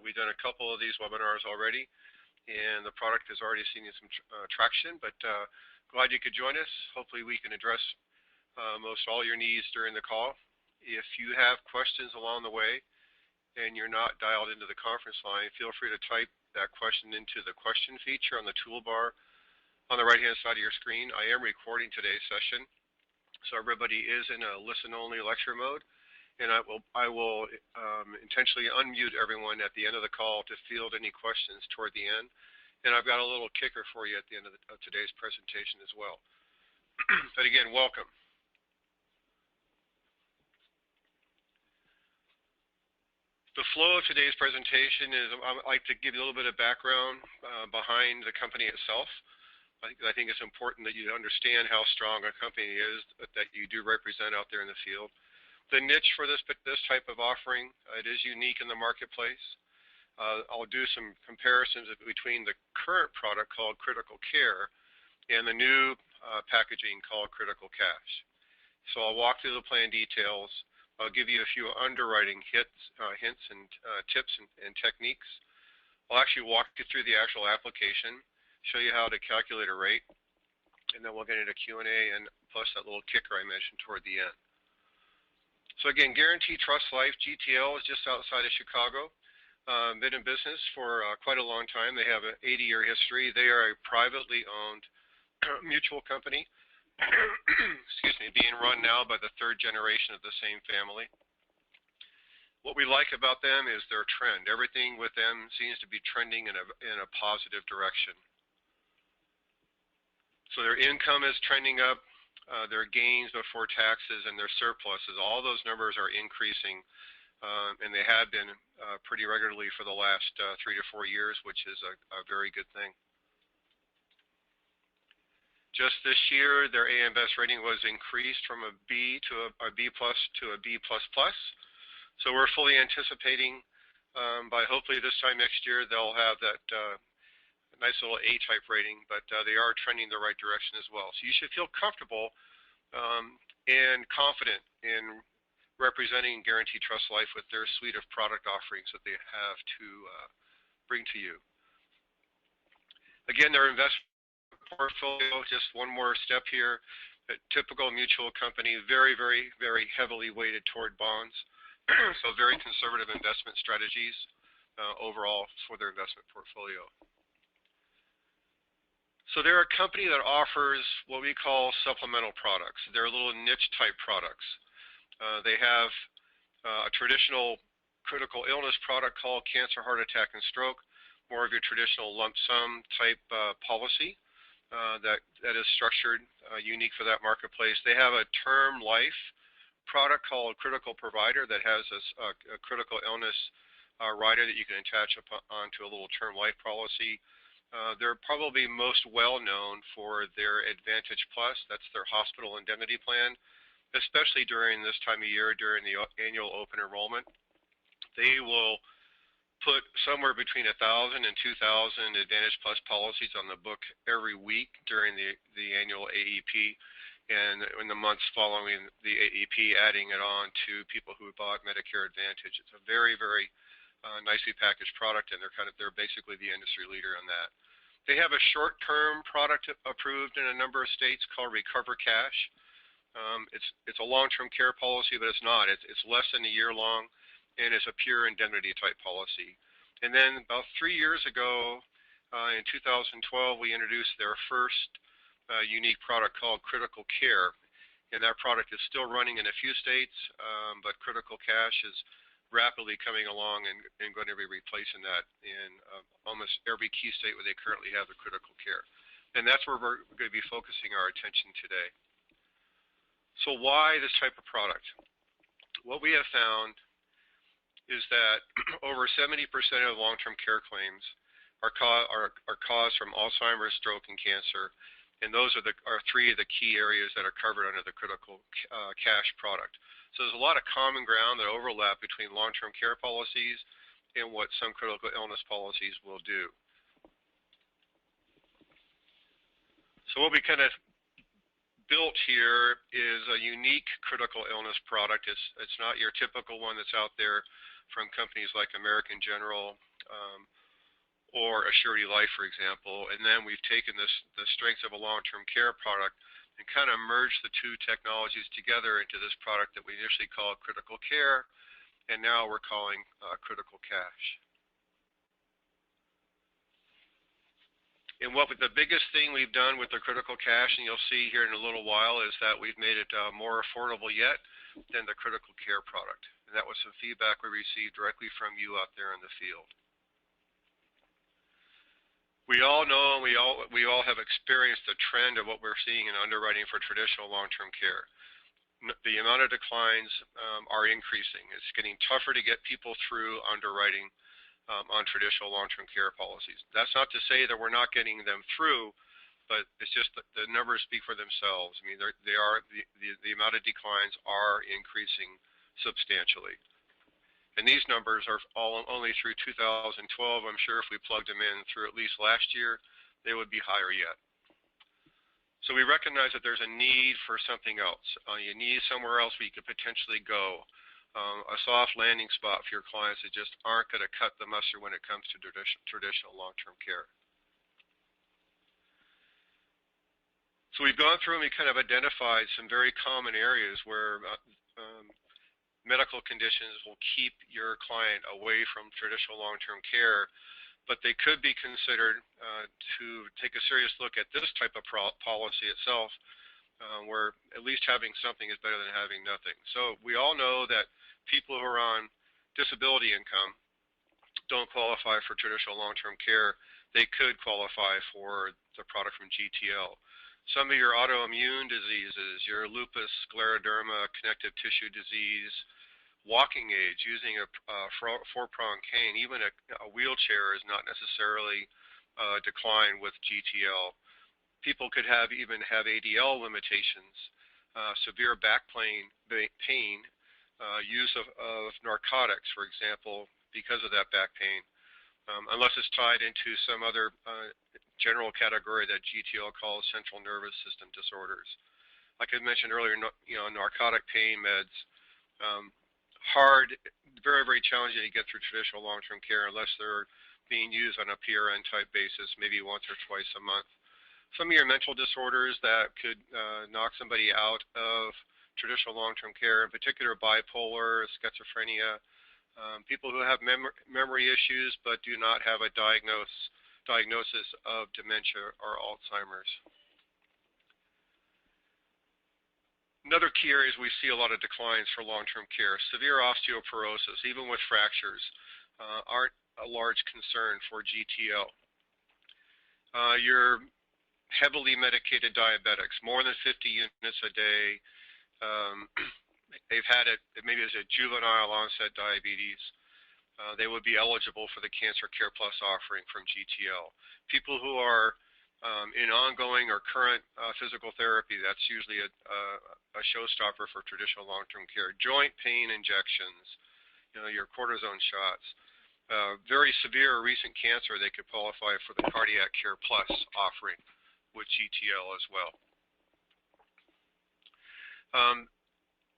We've done a couple of these webinars already, and the product is already seeing some traction, but glad you could join us. Hopefully we can address most all your needs during the call. If you have questions along the way and you're not dialed into the conference line, feel free to type that question into the question feature on the toolbar on the right-hand side of your screen. I am recording today's session, so everybody is in a listen-only lecture mode, and I will intentionally unmute everyone at the end of the call to field any questions toward the end. And I've got a little kicker for you at the end of today's presentation as well. But again, welcome. The flow of today's presentation is I'd like to give you a little bit of background behind the company itself. I think it's important that you understand how strong a company is that you do represent out there in the field. The niche for this type of offering, it is unique in the marketplace. I'll do some comparisons between the current product called Critical Care and the new packaging called Critical Cash. So I'll walk through the plan details. I'll give you a few underwriting hints and tips and techniques. I'll actually walk you through the actual application, show you how to calculate a rate, and then we'll get into Q&A and plus that little kicker I mentioned toward the end. So again, Guarantee Trust Life, GTL, is just outside of Chicago. Been in business for quite a long time. They have an 80-year history. They are a privately owned mutual company, excuse me, being run now by the third generation of the same family. What we like about them is their trend. Everything with them seems to be trending in a positive direction. So their income is trending up. Their gains before taxes and their surpluses, all those numbers are increasing, and they have been pretty regularly for the last 3 to 4 years, which is a very good thing. Just this year, their AM Best rating was increased from a B to a B plus to a B++. So we're fully anticipating by hopefully this time next year they'll have that nice little A-type rating, but they are trending the right direction as well. So you should feel comfortable and confident in representing Guarantee Trust Life with their suite of product offerings that they have to bring to you. Again, their investment portfolio, just one more step here. A typical mutual company, very, very, very heavily weighted toward bonds. So very conservative investment strategies overall for their investment portfolio. So they're a company that offers what we call supplemental products. They're little niche type products. They have a traditional critical illness product called cancer, heart attack, and stroke, more of your traditional lump sum type policy that is structured unique for that marketplace. They have a term life product called Critical Provider that has a critical illness rider that you can attach onto a little term life policy. They're probably most well known for their Advantage Plus. That's their hospital indemnity plan, especially during this time of year, during the annual open enrollment. They will put somewhere between 1,000 and 2,000 Advantage Plus policies on the book every week during the annual AEP, and in the months following the AEP, adding it on to people who bought Medicare Advantage. It's a very, very nicely packaged product, and they're basically the industry leader on that. They have a short-term product approved in a number of states called Recover Cash. It's a long-term care policy, but it's not. It's less than a year long, and it's a pure indemnity type policy. And then about 3 years ago, in 2012, we introduced their first unique product called Critical Care, and that product is still running in a few states, but Critical Cash is rapidly coming along and going to be replacing that in almost every key state where they currently have the Critical Care. And that's where we're going to be focusing our attention today. So why this type of product? What we have found is that over 70% of long-term care claims are caused from Alzheimer's, stroke, and cancer, and those are three of the key areas that are covered under the Critical Cash product. So there's a lot of common ground that overlap between long-term care policies and what some critical illness policies will do. So what we kind of built here is a unique critical illness product. It's not your typical one that's out there from companies like American General or a surety life, for example, and then we've taken the strengths of a long-term care product and kind of merged the two technologies together into this product that we initially called critical care, and now we're calling critical cash. And what the biggest thing we've done with the critical cash, and you'll see here in a little while, is that we've made it more affordable yet than the critical care product. And that was some feedback we received directly from you out there in the field. We all know, and we all have experienced the trend of what we're seeing in underwriting for traditional long-term care. The amount of declines are increasing. It's getting tougher to get people through underwriting on traditional long-term care policies. That's not to say that we're not getting them through, but it's just that the numbers speak for themselves. I mean, the amount of declines are increasing substantially. And these numbers are all only through 2012. I'm sure if we plugged them in through at least last year, they would be higher yet. So we recognize that there's a need for something else. You need somewhere else where you could potentially go. A soft landing spot for your clients that just aren't going to cut the mustard when it comes to traditional long-term care. So we've gone through and we kind of identified some very common areas where medical conditions will keep your client away from traditional long-term care, but they could be considered to take a serious look at this type of policy itself, where at least having something is better than having nothing. So we all know that people who are on disability income don't qualify for traditional long-term care. They could qualify for the product from GTL. Some of your autoimmune diseases, your lupus, scleroderma, connective tissue disease, walking aids, using a four-prong cane, even a wheelchair is not necessarily declined with GTL. People could even have ADL limitations, severe back pain, use of narcotics, for example, because of that back pain, unless it's tied into some other general category that GTL calls central nervous system disorders. Like I mentioned earlier, narcotic pain meds, hard, very, very challenging to get through traditional long-term care unless they're being used on a PRN type basis, maybe once or twice a month. Some of your mental disorders that could knock somebody out of traditional long-term care, in particular bipolar, schizophrenia, people who have memory issues but do not have a diagnosis of dementia or Alzheimer's. Another key area is we see a lot of declines for long-term care. Severe osteoporosis, even with fractures, aren't a large concern for GTL. Your heavily medicated diabetics, more than 50 units a day, they've had it maybe as a juvenile onset diabetes, they would be eligible for the Cancer Care Plus offering from GTL. People who are in ongoing or current physical therapy, that's usually a showstopper for traditional long-term care. Joint pain injections, your cortisone shots. Very severe recent cancer, they could qualify for the Cardiac Care Plus offering with GTL as well.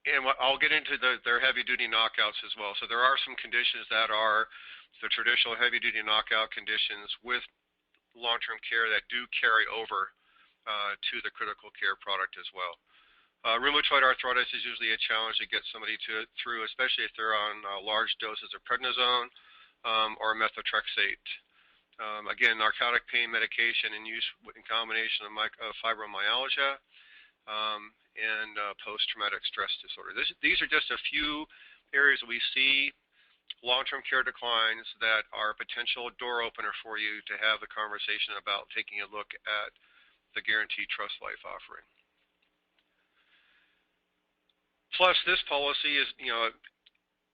And I'll get into their heavy-duty knockouts as well. So there are some conditions that are the traditional heavy-duty knockout conditions with long-term care that do carry over to the critical care product as well. Rheumatoid arthritis is usually a challenge to get somebody through, especially if they're on large doses of prednisone or methotrexate. Again, narcotic pain medication and use in combination of fibromyalgia and post-traumatic stress disorder. These are just a few areas we see long-term care declines that are a potential door opener for you to have the conversation about taking a look at the Guaranteed Trust Life offering. Plus, this policy is,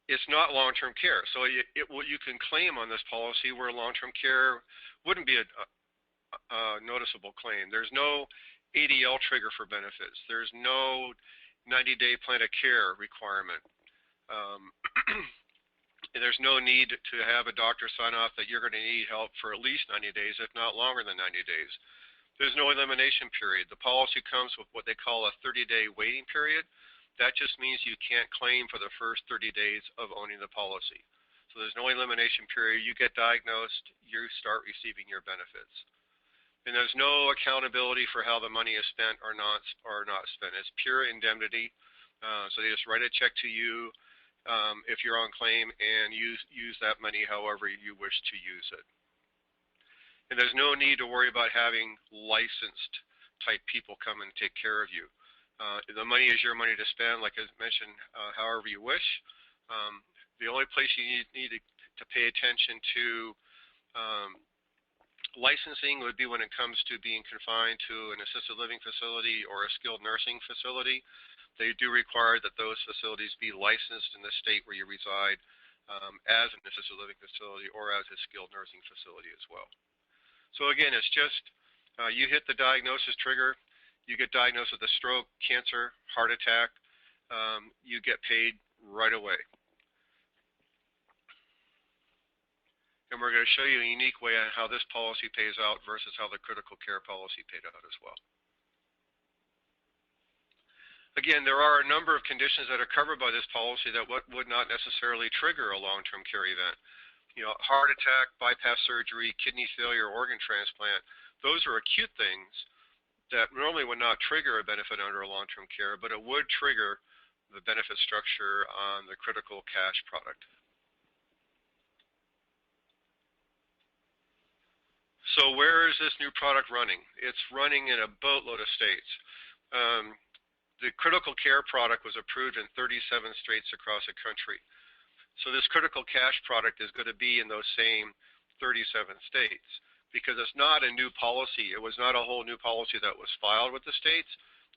it's not long-term care. So you can claim on this policy where long-term care wouldn't be a noticeable claim. There's no ADL trigger for benefits. There's no 90-day plan of care requirement. There's no need to have a doctor sign off that you're going to need help for at least 90 days, if not longer than 90 days. There's no elimination period. The policy comes with what they call a 30-day waiting period. That just means you can't claim for the first 30 days of owning the policy. So So there's no elimination period. You get diagnosed, you start receiving your benefits. And there's no accountability for how the money is spent or not spent. It's pure indemnity. So they just write a check to you if you're on claim and use that money however you wish to use it. And there's no need to worry about having licensed type people come and take care of you. The money is your money to spend, like I mentioned, however you wish. The only place you need to pay attention to licensing would be when it comes to being confined to an assisted living facility or a skilled nursing facility. They do require that those facilities be licensed in the state where you reside as an assisted living facility or as a skilled nursing facility as well. So again, it's just you hit the diagnosis trigger, you get diagnosed with a stroke, cancer, heart attack, you get paid right away. And we're going to show you a unique way on how this policy pays out versus how the critical care policy paid out as well. Again, there are a number of conditions that are covered by this policy that would not necessarily trigger a long-term care event. You know, heart attack, bypass surgery, kidney failure, organ transplant, those are acute things that normally would not trigger a benefit under a long-term care, but it would trigger the benefit structure on the critical cash product. So where is this new product running? It's running in a boatload of states. The critical care product was approved in 37 states across the country. So this critical cash product is going to be in those same 37 states because it's not a new policy. It was not a whole new policy that was filed with the states.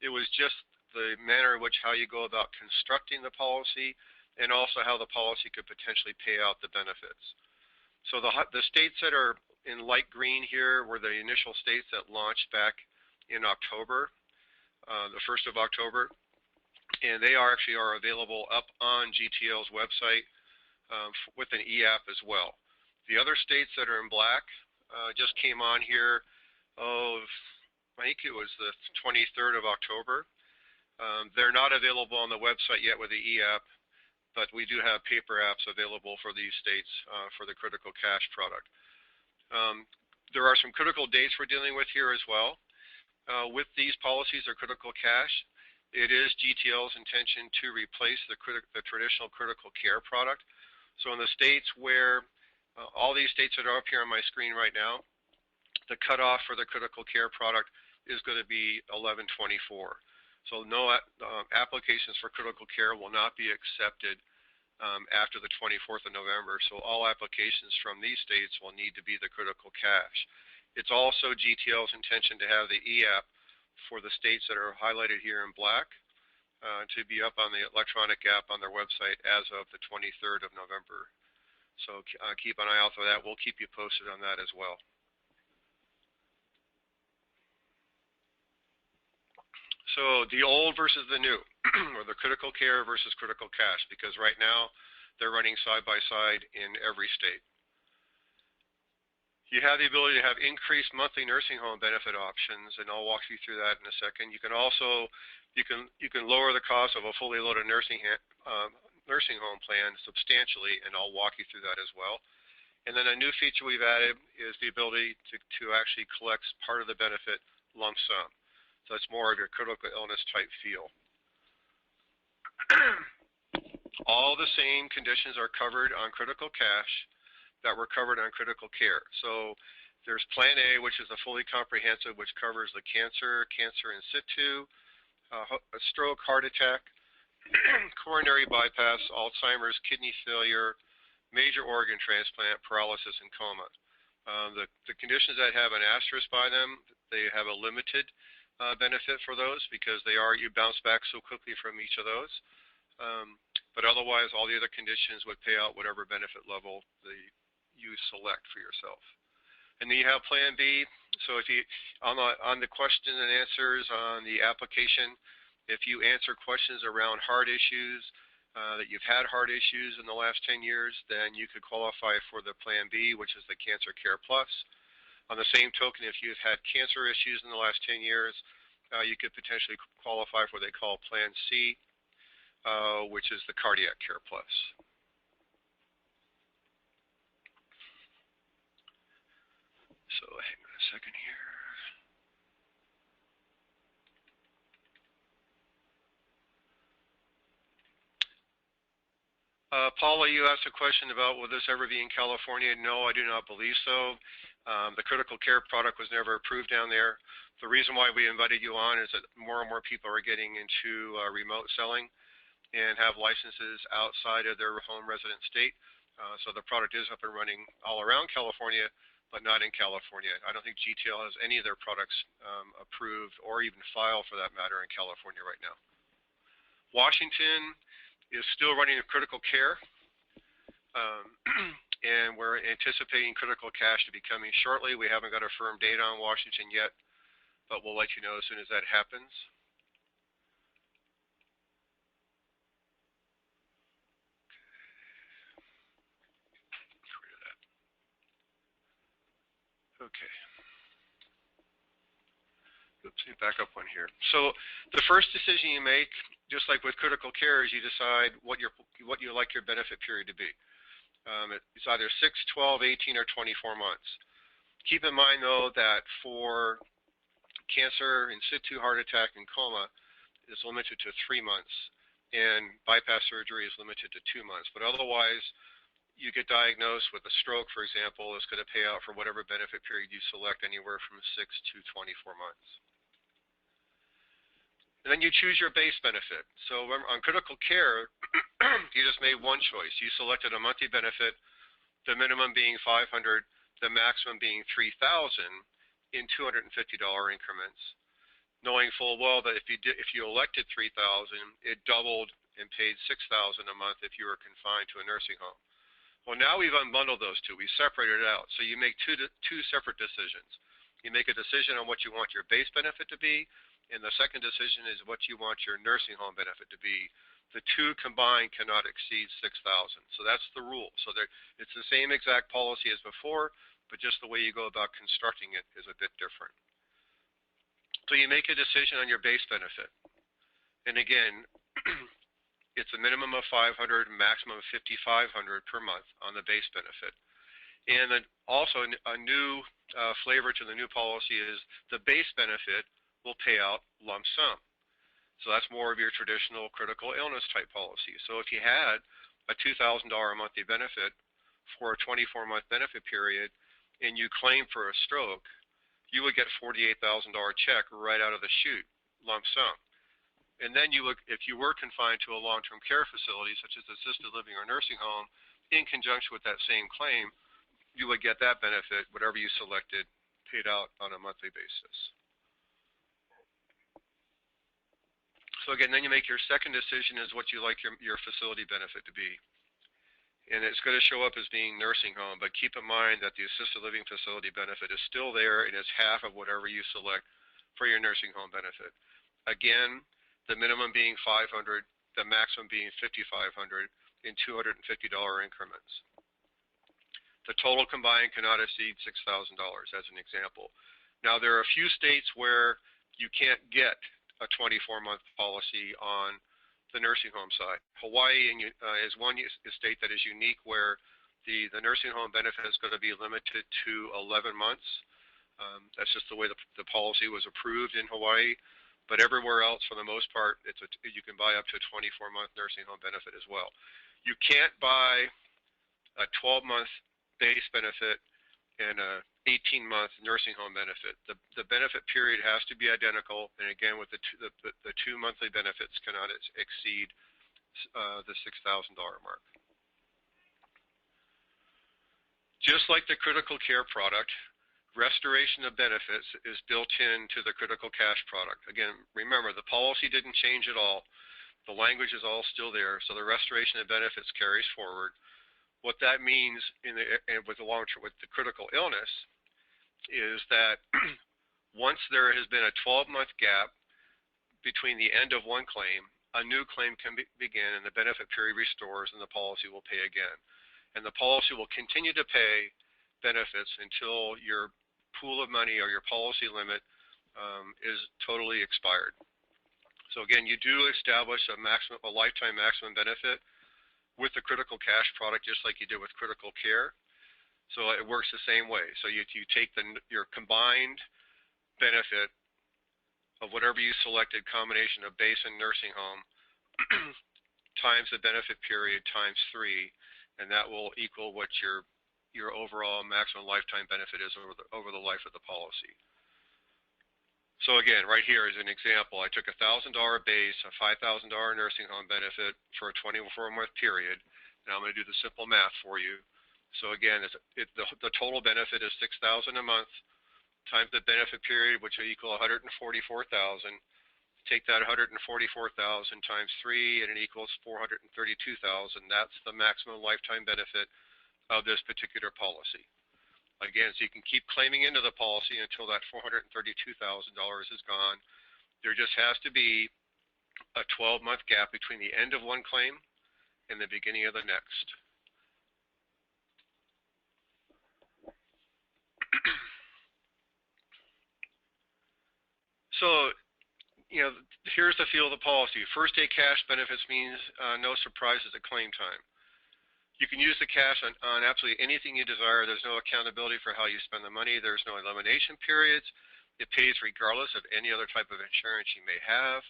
It was just the manner in which how you go about constructing the policy and also how the policy could potentially pay out the benefits. So the states that are in light green here were the initial states that launched back in October, the 1st of October, and they actually are available up on GTL's website with an e-app as well. The other states that are in black just came on here, I think it was the 23rd of October. They're not available on the website yet with the e-app, but we do have paper apps available for these states for the critical cash product. There are some critical dates we're dealing with here as well. With these policies or critical cash, it is GTL's intention to replace the traditional critical care product. So in the states where, all these states that are up here on my screen right now, the cutoff for the critical care product is going to be 11/24. So no applications for critical care will not be accepted after the 24th of November. So all applications from these states will need to be the critical cash. It's also GTL's intention to have the e-app for the states that are highlighted here in black to be up on the electronic app on their website as of the 23rd of November. So keep an eye out for that. We'll keep you posted on that as well. So the old versus the new, or the critical care versus critical cash, because right now they're running side by side in every state. You have the ability to have increased monthly nursing home benefit options, and I'll walk you through that in a second. You can also you can lower the cost of a fully loaded nursing home plan substantially, and I'll walk you through that as well. And then a new feature we've added is the ability to actually collect part of the benefit lump sum. So it's more of your critical illness type feel. All the same conditions are covered on critical cash that were covered on critical care. So there's Plan A, which is a fully comprehensive, which covers the cancer in situ, a stroke, heart attack, coronary bypass, Alzheimer's, kidney failure, major organ transplant, paralysis, and coma. The conditions that have an asterisk by them, they have a limited benefit for those because you bounce back so quickly from each of those. But otherwise, all the other conditions would pay out whatever benefit level you select for yourself. And then you have Plan B. So if you on the question and answers on the application, if you answer questions around heart issues, that you've had heart issues in the last 10 years, then you could qualify for the Plan B, which is the Cancer Care Plus. On the same token, if you've had cancer issues in the last 10 years, you could potentially qualify for what they call Plan C, which is the Cardiac Care Plus. So hang on a second here. Paula, you asked a question about will this ever be in California? No, I do not believe so. The critical care product was never approved down there. The reason why we invited you on is that more and more people are getting into remote selling and have licenses outside of their home resident state. So the product is up and running all around California, but not in California. I don't think GTL has any of their products approved or even filed for that matter in California right now. Washington is still running a critical care, and we're anticipating critical cash to be coming shortly. We haven't got a firm date on Washington yet, but we'll let you know as soon as that happens. Okay. Oops, let me back up one here. So the first decision you make, just like with critical care, is you decide what you like your benefit period to be. It's either 6, 12, 18, or 24 months. Keep in mind, though, that for cancer, in situ heart attack, and coma, it's limited to 3 months, and bypass surgery is limited to 2 months. But otherwise, you get diagnosed with a stroke, for example, it's going to pay out for whatever benefit period you select, anywhere from 6 to 24 months. And then you choose your base benefit. So on critical care, you just made one choice. You selected a monthly benefit, the minimum being $500, the maximum being $3,000 in $250 increments, knowing full well that if you elected $3,000, it doubled and paid $6,000 a month if you were confined to a nursing home. Well, now we've unbundled those two. We separated it out. So you make two separate decisions. You make a decision on what you want your base benefit to be, and the second decision is what you want your nursing home benefit to be. The two combined cannot exceed $6,000. So that's the rule. So it's the same exact policy as before, but just the way you go about constructing it is a bit different. So you make a decision on your base benefit. And again, it's a minimum of $500, maximum of $5,500 per month on the base benefit. And then also a new flavor to the new policy is the base benefit will pay out lump sum. So that's more of your traditional critical illness type policy. So if you had a $2,000 a monthly benefit for a 24-month benefit period and you claim for a stroke, you would get a $48,000 check right out of the chute, lump sum. And then if you were confined to a long-term care facility, such as assisted living or nursing home, in conjunction with that same claim, you would get that benefit, whatever you selected, paid out on a monthly basis. So again, then you make your second decision is what you like your facility benefit to be. And it's going to show up as being nursing home, but keep in mind that the assisted living facility benefit is still there, and it's half of whatever you select for your nursing home benefit. Again, the minimum being $500, the maximum being $5,500 in $250 increments. The total combined cannot exceed $6,000 as an example. Now, there are a few states where you can't get a 24-month policy on the nursing home side. Hawaii is one state that is unique where the nursing home benefit is going to be limited to 11 months. That's just the way the policy was approved in Hawaii. But everywhere else, for the most part, you can buy up to a 24-month nursing home benefit as well. You can't buy a 12-month base benefit and a 18-month nursing home benefit. The benefit period has to be identical, and again, with the two monthly benefits cannot exceed the $6,000 mark. Just like the critical care product, restoration of benefits is built into the critical cash product. Again, remember, the policy didn't change at all. The language is all still there, so the restoration of benefits carries forward. What that means with the critical illness is that once there has been a 12-month gap between the end of one claim, a new claim can begin and the benefit period restores and the policy will pay again. And the policy will continue to pay benefits until your pool of money or your policy limit is totally expired. So again, you do establish a lifetime maximum benefit with the critical cash product, just like you did with critical care. So it works the same way. So you take your combined benefit of whatever you selected, combination of base and nursing home, times the benefit period times 3, and that will equal what your overall maximum lifetime benefit is over the life of the policy. So again, right here is an example. I took a $1,000 base, a $5,000 nursing home benefit for a 24-month period, and I'm going to do the simple math for you. So again, the total benefit is $6,000 a month times the benefit period, which will equal $144,000. Take that $144,000 times 3, and it equals $432,000. That's the maximum lifetime benefit of this particular policy. Again, so you can keep claiming into the policy until that $432,000 is gone. There just has to be a 12-month gap between the end of one claim and the beginning of the next. So, here's the feel of the policy. First day cash benefits means no surprises at claim time. You can use the cash on absolutely anything you desire. There's no accountability for how you spend the money. There's no elimination periods. It pays regardless of any other type of insurance you may have.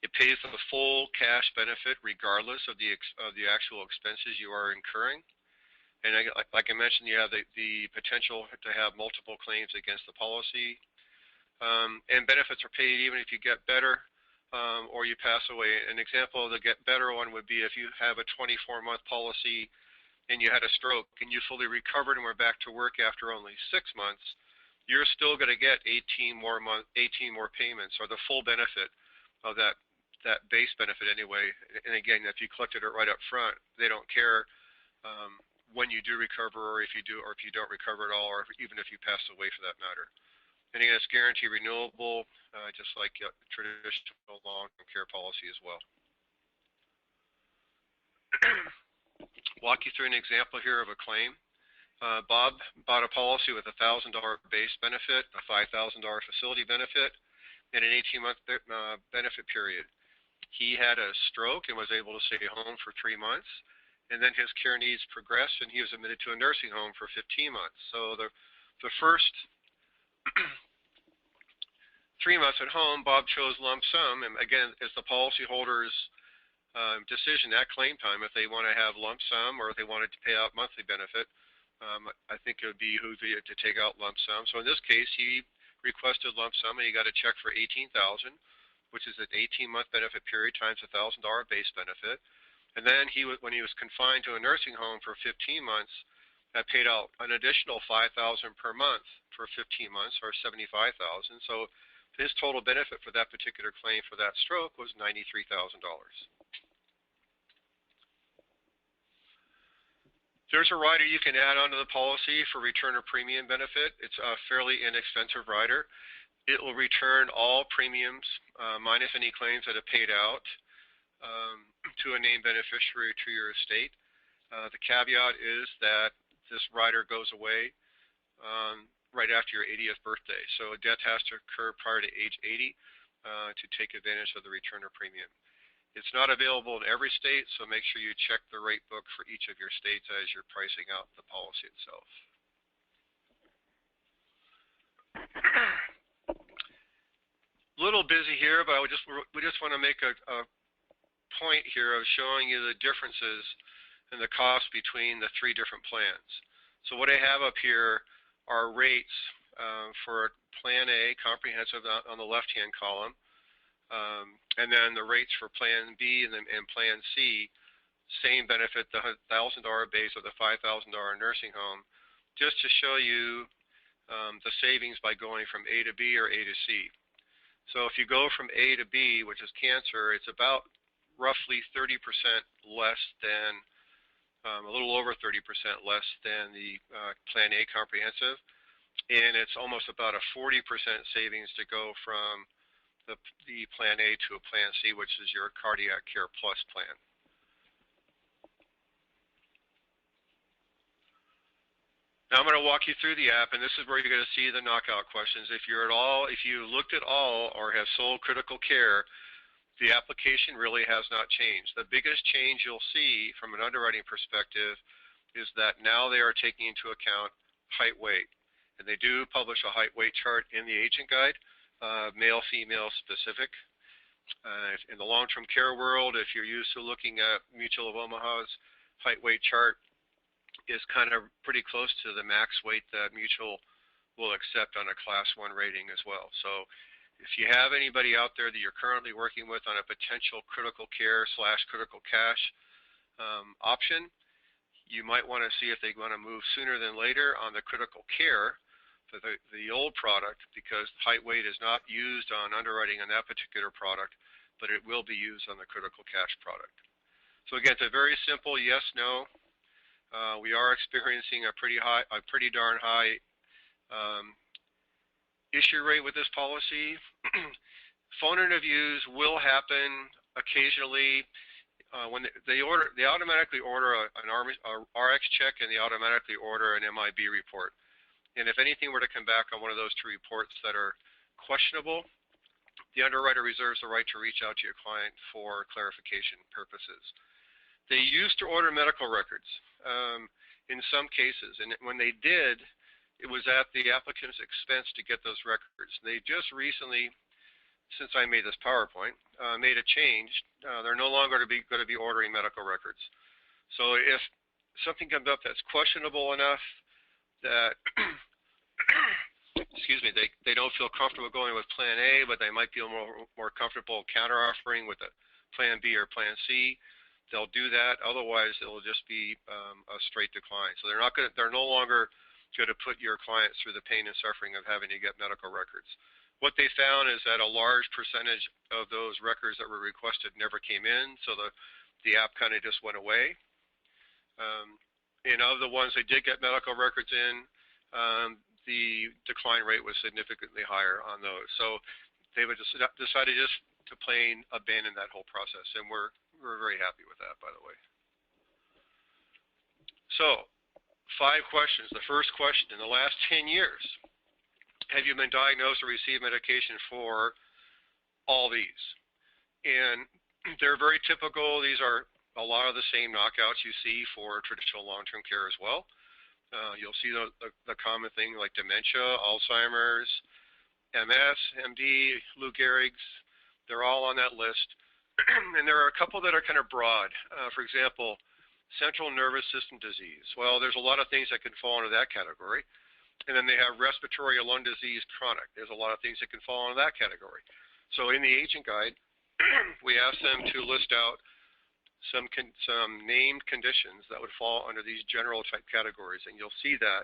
It pays the full cash benefit regardless of the actual expenses you are incurring. And like I mentioned, you have the potential to have multiple claims against the policy. And benefits are paid even if you get better or you pass away. An example of the get better one would be if you have a 24-month policy and you had a stroke and you fully recovered and were back to work after only 6 months, you're still going to get 18 more payments, or the full benefit of that base benefit anyway. And again, if you collected it right up front, they don't care when you do recover, or if you do, or if you don't recover at all, or even if you pass away for that matter. And again, it's guaranteed renewable, just like a traditional long-term care policy as well. Walk you through an example here of a claim. Bob bought a policy with a $1,000 base benefit, a $5,000 facility benefit, and an 18-month benefit period. He had a stroke and was able to stay home for 3 months, and then his care needs progressed, and he was admitted to a nursing home for 15 months. So the first 3 months at home, Bob chose lump sum, and again, it's the policyholder's decision at claim time if they want to have lump sum or if they wanted to pay out monthly benefit. I think it would behoove you to take out lump sum. So in this case, he requested lump sum, and he got a check for $18,000, which is an 18-month benefit period times a $1,000 base benefit. And then when he was confined to a nursing home for 15 months, that paid out an additional $5,000 per month for 15 months, or $75,000. So his total benefit for that particular claim for that stroke was $93,000. There's a rider you can add onto the policy for return of premium benefit. It's a fairly inexpensive rider. It will return all premiums minus any claims that have paid out to a named beneficiary to your estate. The caveat is that this rider goes away right after your 80th birthday. So a death has to occur prior to age 80 to take advantage of the return of premium. It's not available in every state, so make sure you check the rate book for each of your states as you're pricing out the policy itself. A little busy here, but we just want to make a point here of showing you the differences in the cost between the 3 different plans. So what I have up here are rates for Plan A, comprehensive, on the left-hand column, and then the rates for Plan B and Plan C, same benefit, the $1,000 base or the $5,000 nursing home, just to show you the savings by going from A to B or A to C. So if you go from A to B, which is cancer, it's about roughly 30% less than, a little over 30% less than the Plan A comprehensive, and it's almost about a 40% savings to go from the Plan A to a Plan C, which is your Cardiac Care Plus plan. Now I'm going to walk you through the app, and this is where you're going to see the knockout questions. If you looked at all or have sold critical care, the application really has not changed. The biggest change you'll see from an underwriting perspective is that now they are taking into account height, weight. And they do publish a height weight chart in the agent guide, male, female specific. In the long-term care world, if you're used to looking at Mutual of Omaha's height weight chart, is kind of pretty close to the max weight that Mutual will accept on a Class 1 rating as well. So if you have anybody out there that you're currently working with on a potential critical care / critical cash option, you might want to see if they want to move sooner than later on the critical care for the old product, because height weight is not used on underwriting on that particular product, but it will be used on the critical cash product. So again, it's a very simple yes, no. We are experiencing a pretty darn high issue rate with this policy. Phone interviews will happen occasionally. When they automatically order an RX check, and they automatically order an MIB report. And if anything were to come back on one of those two reports that are questionable, the underwriter reserves the right to reach out to your client for clarification purposes. They used to order medical records in some cases, and when they did, it was at the applicant's expense to get those records. They just recently, since I made this PowerPoint, made a change. They're no longer going to be ordering medical records. So if something comes up that's questionable enough that excuse me, they don't feel comfortable going with Plan A, but they might feel more comfortable counter-offering with a Plan B or Plan C, they'll do that. Otherwise, it'll just be a straight decline. So they're no longer going to put your clients through the pain and suffering of having to get medical records. What they found is that a large percentage of those records that were requested never came in, so the app kind of just went away. And of the ones that did get medical records in, the decline rate was significantly higher on those. So they would just decided just to plain abandon that whole process, and we're very happy with that, by the way. So 5 questions. The first question: in the last 10 years, have you been diagnosed or received medication for all these? And they're very typical. These are a lot of the same knockouts you see for traditional long-term care as well. You'll see the common thing like dementia, Alzheimer's, MS, MD, Lou Gehrig's. They're all on that list. And there are a couple that are kind of broad. For example, central nervous system disease. Well, there's a lot of things that can fall into that category. And then they have respiratory or lung disease chronic. There's a lot of things that can fall into that category. So in the agent guide, we asked them to list out some named conditions that would fall under these general type categories, and you'll see that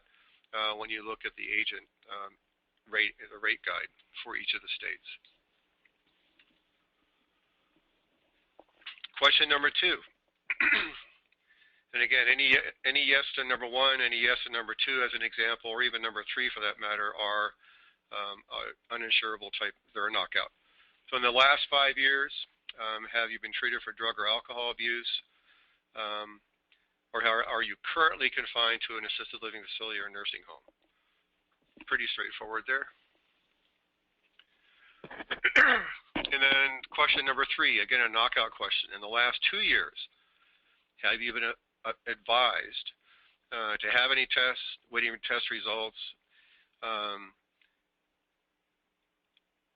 when you look at the agent the rate guide for each of the states. Question number 2. And again, any yes to number 1, any yes to number 2 as an example, or even number 3 for that matter, are uninsurable type. They're a knockout. So in the last 5 years, have you been treated for drug or alcohol abuse? Or are you currently confined to an assisted living facility or nursing home? Pretty straightforward there. And then question number 3, again a knockout question. In the last 2 years, have you been advised to have any tests, waiting test results,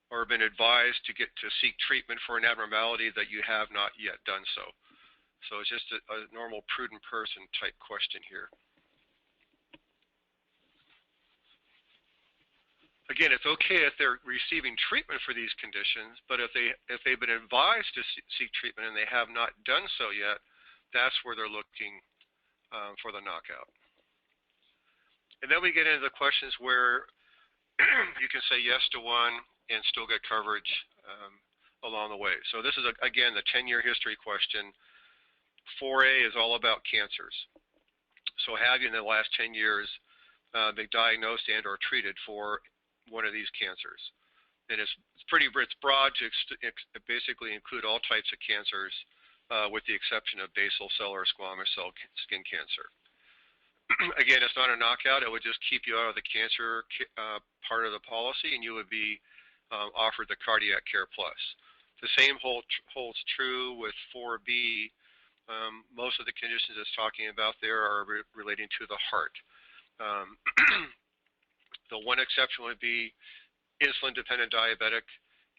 or been advised to seek treatment for an abnormality that you have not yet done so? So it's just a normal prudent person type question here. Again, it's okay if they're receiving treatment for these conditions, but if they've been advised to seek treatment and they have not done so yet, that's where they're looking for the knockout. And then we get into the questions where you can say yes to one and still get coverage along the way. So this is, again, the 10-year history question. 4A is all about cancers. So have you in the last 10 years been diagnosed and or treated for one of these cancers? And it's broad to basically include all types of cancers with the exception of basal cell or squamous cell skin cancer. Again, it's not a knockout. It would just keep you out of the cancer part of the policy, and you would be offered the cardiac care plus. The same holds true with 4B Most of the conditions it's talking about there are relating to the heart. The one exception would be insulin-dependent diabetic,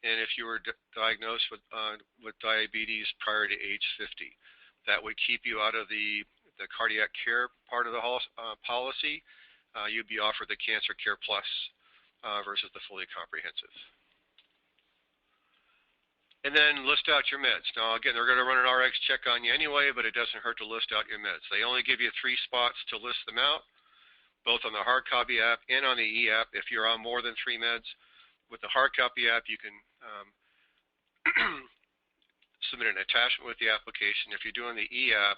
and if you were diagnosed with diabetes prior to age 50. That would keep you out of the cardiac care part of the policy. You'd be offered the Cancer Care Plus versus the fully comprehensive. And then list out your meds. Now, again, they're going to run an RX check on you anyway, but it doesn't hurt to list out your meds. They only give you 3 spots to list them out, both on the hard copy app and on the e-app if you're on more than 3 meds. With the hard copy app, you can submit an attachment with the application. If you're doing the e-app,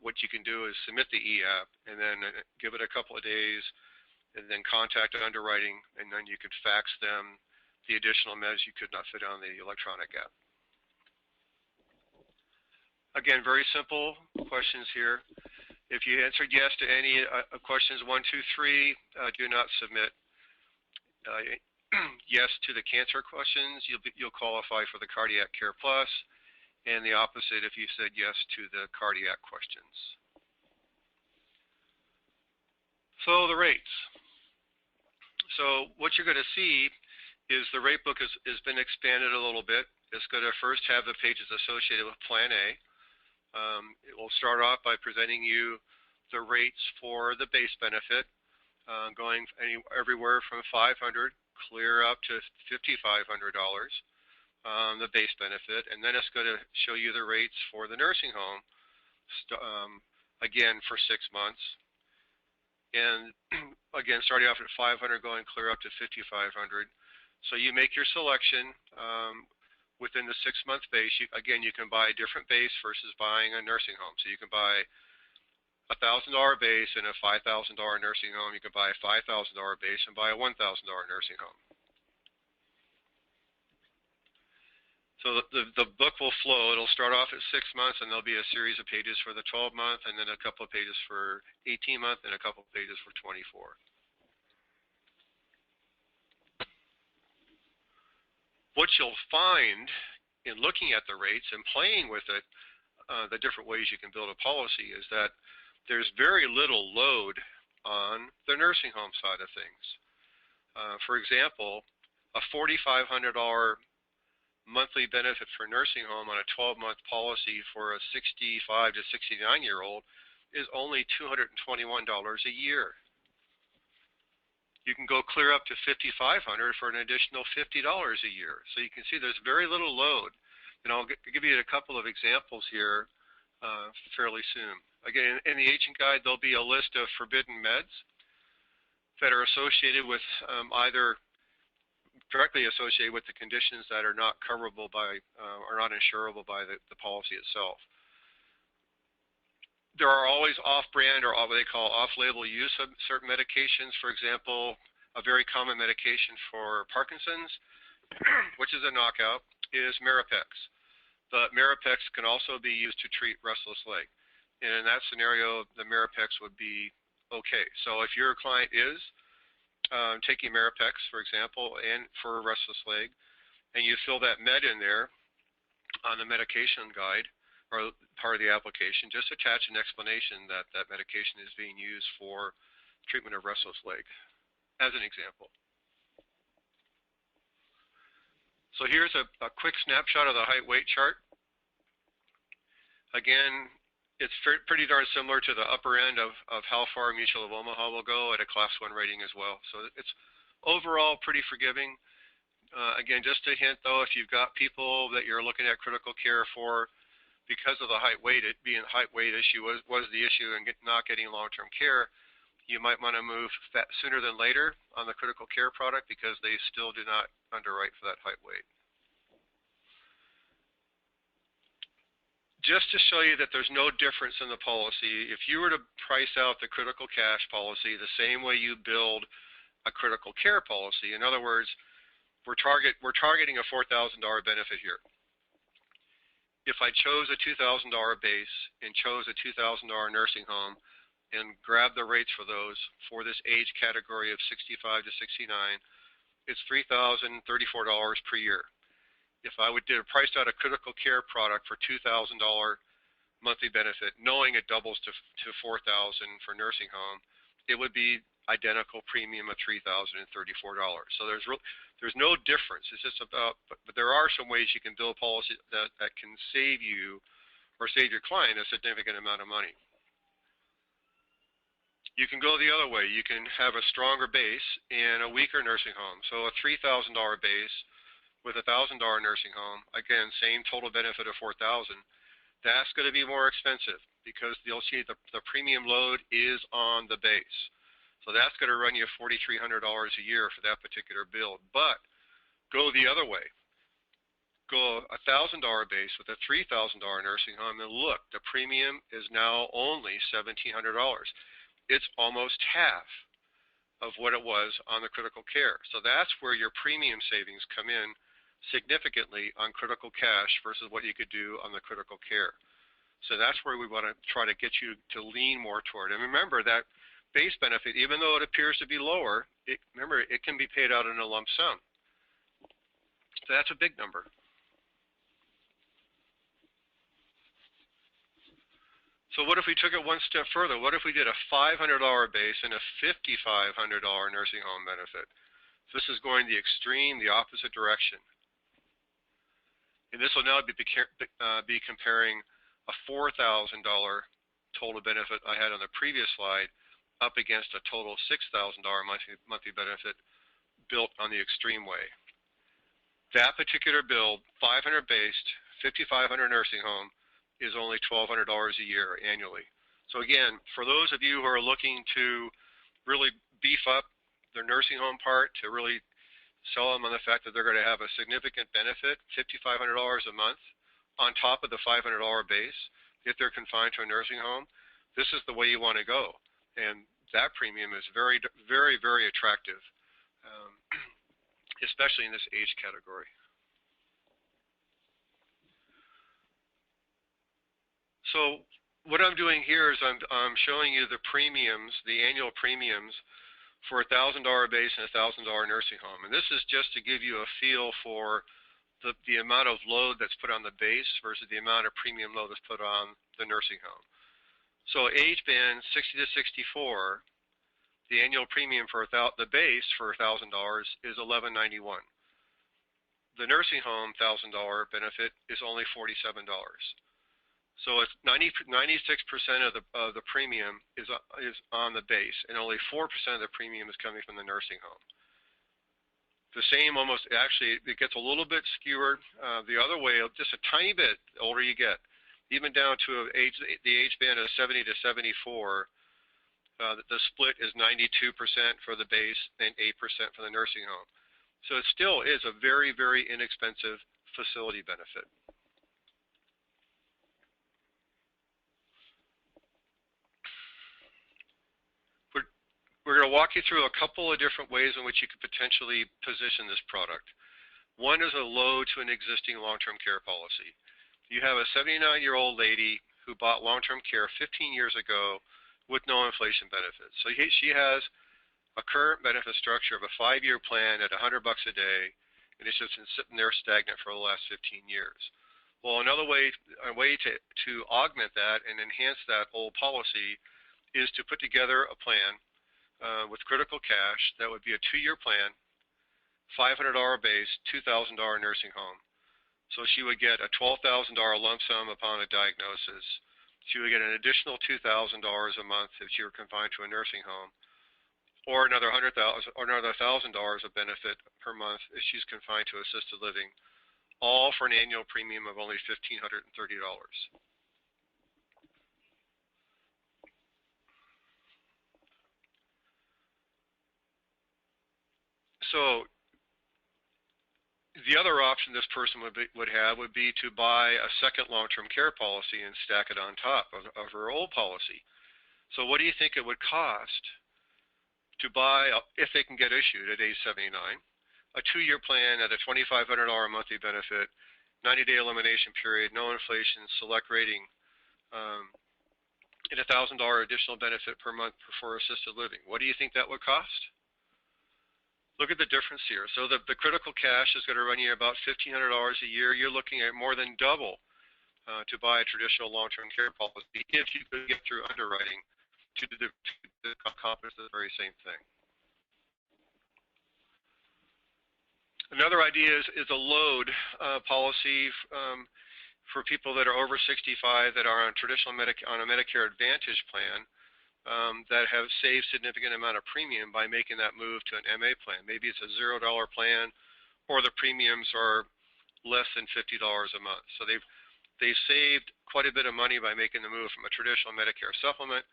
what you can do is submit the e-app and then give it a couple of days and then contact underwriting, and then you can fax them the additional meds you could not fit on the electronic app. Again, very simple questions here. If you answered yes to any of questions 1, 2, 3, do not submit. Yes to the cancer questions, you'll qualify for the Cardiac Care Plus, and the opposite if you said yes to the cardiac questions. So the rates. So what you're going to see is the rate book has been expanded a little bit. It's going to first have the pages associated with Plan A. It will start off by presenting you the rates for the base benefit, going everywhere from $500 clear up to $5,500 the base benefit, and then it's going to show you the rates for the nursing home, again for 6 months. And again, starting off at $500, going clear up to $5,500. So you make your selection within the 6-month base. Again, you can buy a different base versus buying a nursing home. So you can buy a $1,000 base in a $5,000 nursing home. You can buy a $5,000 base and buy a $1,000 nursing home. So the book will flow. It'll start off at 6 months, and there'll be a series of pages for the 12-month, and then a couple of pages for 18-month, and a couple of pages for 24. What you'll find in looking at the rates and playing with it, the different ways you can build a policy, is that there's very little load on the nursing home side of things. For example, a $4,500 monthly benefit for nursing home on a 12-month policy for a 65 to 69-year-old is only $221 a year. You can go clear up to $5,500 for an additional $50 a year. So you can see there's very little load. And I'll give you a couple of examples here fairly soon. Again, in the agent guide, there'll be a list of forbidden meds that are associated with either directly associated with the conditions that are not coverable by or not insurable by the policy itself. There are always off-brand or what they call off-label use of certain medications. For example, a very common medication for Parkinson's, which is a knockout, is Maripex. But Maripex can also be used to treat restless leg. And in that scenario, the Maripex would be okay. So if your client is taking Maripex, for example, and for restless leg, and you fill that med in there on the medication guide, or part of the application, just attach an explanation that that medication is being used for treatment of restless leg, as an example. So here's a quick snapshot of the height-weight chart. Again, it's pretty darn similar to the upper end of how far Mutual of Omaha will go at a Class 1 rating as well. So it's overall pretty forgiving. Again, just a hint though, if you've got people that you're looking at critical care for, because of the height weight, it being a height weight issue was the issue and not getting long-term care, you might want to move that sooner than later on the critical care product because they still do not underwrite for that height weight. Just to show you that there's no difference in the policy, if you were to price out the critical cash policy the same way you build a critical care policy, in other words, we're targeting a $4,000 benefit here. If I chose a $2,000 base and chose a $2,000 nursing home and grabbed the rates for those for this age category of 65 to 69, it's $3,034 per year. If I would priced out a critical care product for $2,000 monthly benefit, knowing it doubles to $4,000 for nursing home, it would be identical premium of $3,034. So there's no difference. It's just about, but there are some ways you can build policies that can save you or save your client a significant amount of money. You can go the other way. You can have a stronger base and a weaker nursing home. So a $3,000 base with a $1,000 nursing home, again, same total benefit of $4,000. That's going to be more expensive because you'll see the premium load is on the base. So that's going to run you $4,300 a year for that particular build. But go the other way. Go a $1,000 base with a $3,000 nursing home, and look, the premium is now only $1,700. It's almost half of what it was on the critical care. So that's where your premium savings come in significantly on critical cash versus what you could do on the critical care. So that's where we want to try to get you to lean more toward. And remember that base benefit, even though it appears to be lower, remember, it can be paid out in a lump sum. So that's a big number. So what if we took it one step further? What if we did a $500 base and a $5,500 nursing home benefit? So this is going the extreme, the opposite direction. And this will now be comparing a $4,000 total benefit I had on the previous slide up against a total $6,000 monthly benefit built on the extreme way. That particular build, 500 based, 5,500 nursing home, is only $1,200 a year annually. So again, for those of you who are looking to really beef up their nursing home part, to really sell them on the fact that they're going to have a significant benefit, $5,500 a month on top of the $500 base, if they're confined to a nursing home, this is the way you want to go. And that premium is very, very, very attractive, especially in this age category. So what I'm doing here is I'm showing you the premiums, the annual premiums for a $1,000 base and a $1,000 nursing home. And this is just to give you a feel for the amount of load that's put on the base versus the amount of premium load that's put on the nursing home. So age band 60 to 64, the annual premium for the base for $1,000 is $1,191. The nursing home $1,000 benefit is only $47. So it's 96% of the premium is on the base, and only 4% of the premium is coming from the nursing home. The same almost, actually, it gets a little bit skewered the other way, just a tiny bit the older you get, even down to the age band of 70 to 74. The split is 92% for the base and 8% for the nursing home. So it still is a very, very inexpensive facility benefit. We're going to walk you through a couple of different ways in which you could potentially position this product. One is a load to an existing long-term care policy. You have a 79-year-old lady who bought long-term care 15 years ago with no inflation benefits. So she has a current benefit structure of a 5-year plan at $100 a day, and it's just been sitting there stagnant for the last 15 years. Well, a way to augment that and enhance that old policy is to put together a plan with critical cash. That would be a 2-year plan, $500 base, $2,000 nursing home. So she would get a $12,000 lump sum upon a diagnosis. She would get an additional $2,000 a month if she were confined to a nursing home, or another $100,000 or another $1,000 of benefit per month if she's confined to assisted living, all for an annual premium of only $1,530. So the other option this person would be to buy a second long-term care policy and stack it on top of her old policy. So what do you think it would cost to buy, if they can get issued at age 79, a 2-year plan at a $2,500 monthly benefit, 90-day elimination period, no inflation, select rating, and a $1,000 additional benefit per month for assisted living? What do you think that would cost? Look at the difference here. So the critical cash is going to run you about $1,500 a year. You're looking at more than double to buy a traditional long-term care policy if you could get through underwriting to accomplish the very same thing. Another idea is a load policy for people that are over 65 that are on a Medicare Advantage plan that have saved significant amount of premium by making that move to an MA plan. Maybe it's a $0 plan, or the premiums are less than $50 a month. So they've saved quite a bit of money by making the move from a traditional Medicare supplement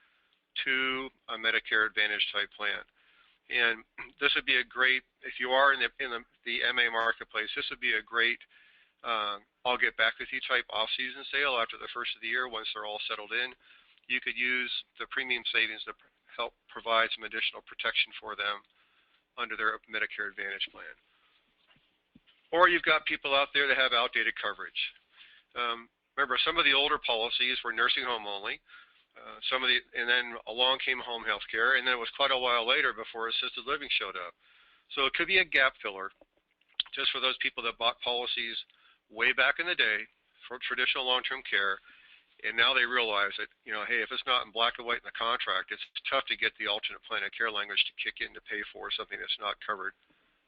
to a Medicare Advantage type plan. And this would be a great, if you are in the MA marketplace, this would be a great I'll get back with you type off-season sale after the first of the year once they're all settled in. You could use the premium savings to help provide some additional protection for them under their Medicare Advantage plan. Or you've got people out there that have outdated coverage. Remember, some of the older policies were nursing home only. And then along came home health care, and then it was quite a while later before assisted living showed up. So it could be a gap filler just for those people that bought policies way back in the day for traditional long-term care, and now they realize that, hey, if it's not in black and white in the contract, it's tough to get the alternate plan of care language to kick in to pay for something that's not covered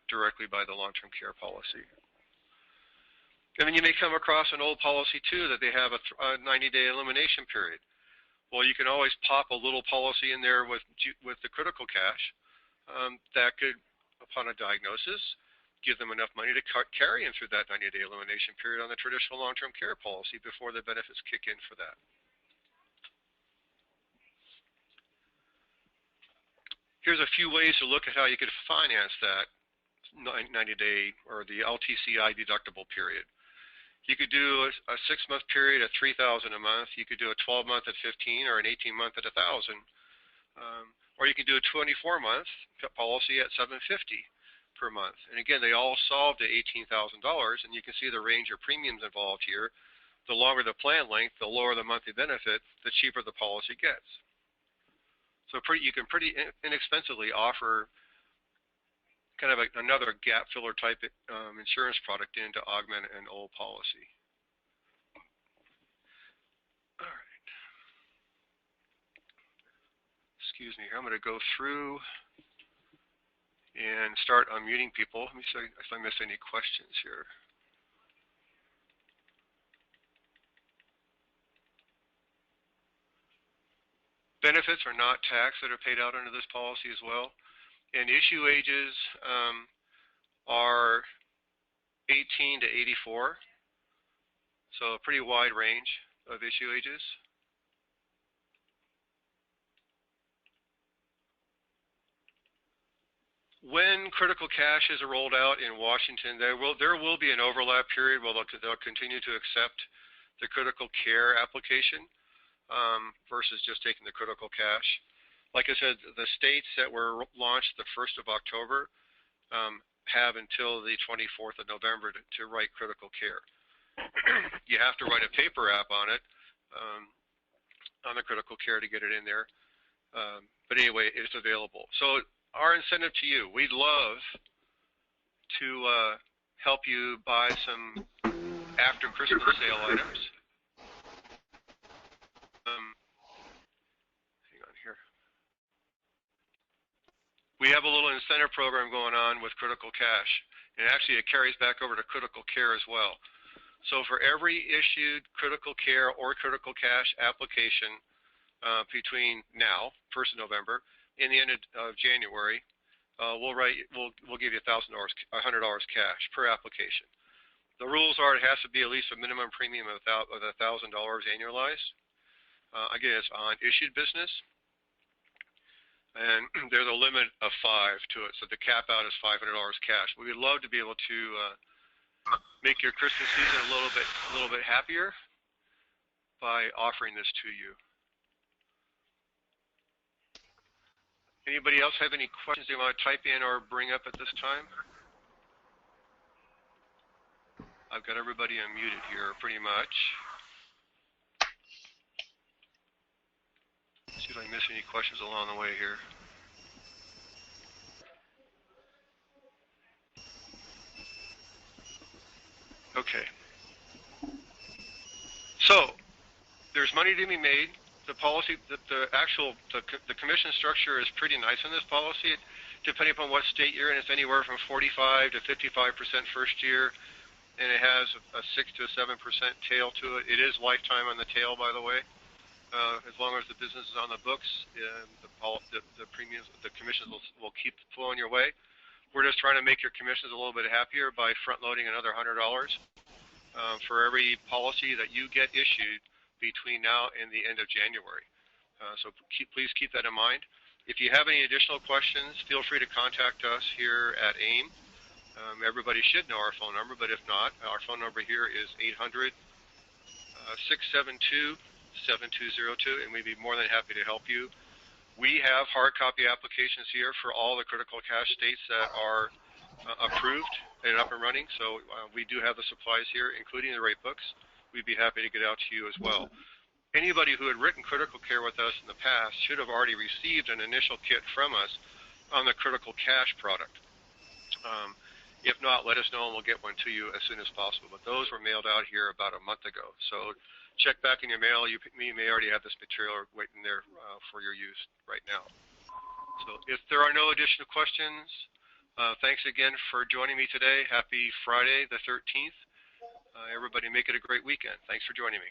directly by the long-term care policy. And then you may come across an old policy, too, that they have a 90-day elimination period. Well, you can always pop a little policy in there with the critical cash that could, upon a diagnosis, give them enough money to carry them through that 90-day elimination period on the traditional long-term care policy before the benefits kick in for that. Here's a few ways to look at how you could finance that 90-day or the LTCi deductible period. You could do a 6-month period at $3,000 a month. You could do a 12-month at $1,500 or an 18-month at $1,000. Or you could do a 24-month policy at $750 per month. And again, they all solve to $18,000, and you can see the range of premiums involved here. The longer the plan length, the lower the monthly benefit, the cheaper the policy gets. So you can pretty inexpensively offer kind of another gap filler type insurance product in to augment an old policy. All right. Excuse me, I'm going to go through and start unmuting people. Let me see if I miss any questions here. Benefits are not taxed that are paid out under this policy as well. And issue ages are 18 to 84, so a pretty wide range of issue ages. When critical cash is rolled out in Washington, there will be an overlap period where they'll continue to accept the critical care application versus just taking the critical cash. Like I said, the states that were launched the 1st of October have until the 24th of November to write critical care. You have to write a paper app on it, on the critical care to get it in there. But anyway, it's available. So our incentive to you, we'd love to help you buy some after Christmas sale items. We have a little incentive program going on with critical cash, and actually it carries back over to critical care as well. So for every issued critical care or critical cash application between now, 1st of November, and the end of January, we'll give you $1,000 cash per application. The rules are it has to be at least a minimum premium of $1,000 annualized. Again, it's on issued business. And there's a limit of 5 to it, so the cap out is $500 cash. We would love to be able to make your Christmas season a little bit happier by offering this to you. Anybody else have any questions they want to type in or bring up at this time? I've got everybody unmuted here pretty much. See if I miss any questions along the way here. Okay. So, money to be made. The policy, the commission structure is pretty nice in this policy. Depending upon what state you're in, it's anywhere from 45 to 55% first year, and it has a 6 to 7% tail to it. It is lifetime on the tail, by the way. As long as the business is on the books, the premiums, the commissions will keep flowing your way. We're just trying to make your commissions a little bit happier by front-loading another $100 for every policy that you get issued between now and the end of January. So please keep that in mind. If you have any additional questions, feel free to contact us here at AIM. Everybody should know our phone number, but if not, our phone number here is 800-672-7202, and we'd be more than happy to help you. We have hard copy applications here for all the critical cash states that are approved and up and running, so we do have the supplies here, including the rate books. We'd be happy to get out to you as well. Anybody who had written critical care with us in the past should have already received an initial kit from us on the critical cash product. If not, let us know and we'll get one to you as soon as possible. But those were mailed out here about a month ago. So check back in your mail. You may already have this material waiting there for your use right now. So if there are no additional questions, thanks again for joining me today. Happy Friday the 13th. Everybody make it a great weekend. Thanks for joining me.